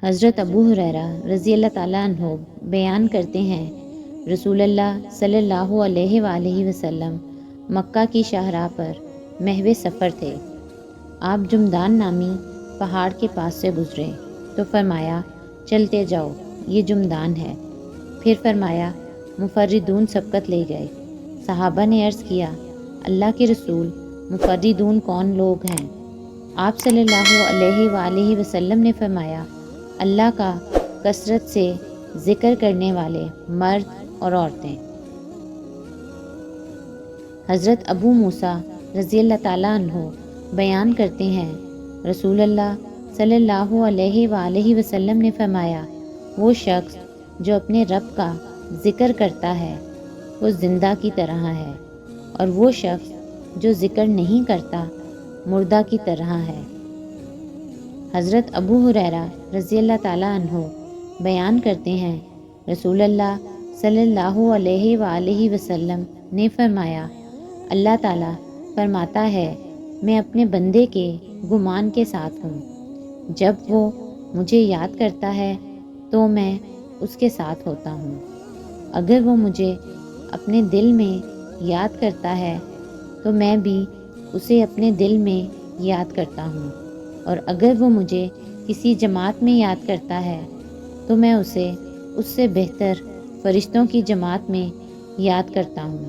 حضرت ابو ہریرہ رضی اللہ تعالیٰ عنہ بیان کرتے ہیں، رسول اللہ صلی اللہ علیہ وآلہ وسلم مکہ کی شاہراہ پر محو سفر تھے۔ آپ جمدان نامی پہاڑ کے پاس سے گزرے تو فرمایا، چلتے جاؤ، یہ جمدان ہے۔ پھر فرمایا، مفردون سبقت لے گئے۔ صحابہ نے عرض کیا، اللہ کے رسول، مفردون کون لوگ ہیں؟ آپ صلی اللہ علیہ وآلہ وسلم نے فرمایا، اللہ کا کثرت سے ذکر کرنے والے مرد اور عورتیں۔ حضرت ابو موسیٰ رضی اللہ تعالیٰ عنہ بیان کرتے ہیں، رسول اللہ صلی اللہ علیہ وآلہ وسلم نے فرمایا، وہ شخص جو اپنے رب کا ذکر کرتا ہے وہ زندہ کی طرح ہے، اور وہ شخص جو ذکر نہیں کرتا مردہ کی طرح ہے۔ حضرت ابو ہریرہ رضی اللہ تعالیٰ عنہ بیان کرتے ہیں، رسول اللہ صلی اللہ علیہ وآلہ وسلم نے فرمایا، اللہ تعالیٰ فرماتا ہے، میں اپنے بندے کے گمان کے ساتھ ہوں، جب وہ مجھے یاد کرتا ہے تو میں اس کے ساتھ ہوتا ہوں۔ اگر وہ مجھے اپنے دل میں یاد کرتا ہے تو میں بھی اسے اپنے دل میں یاد کرتا ہوں، اور اگر وہ مجھے کسی جماعت میں یاد کرتا ہے تو میں اسے اس سے بہتر فرشتوں کی جماعت میں یاد کرتا ہوں۔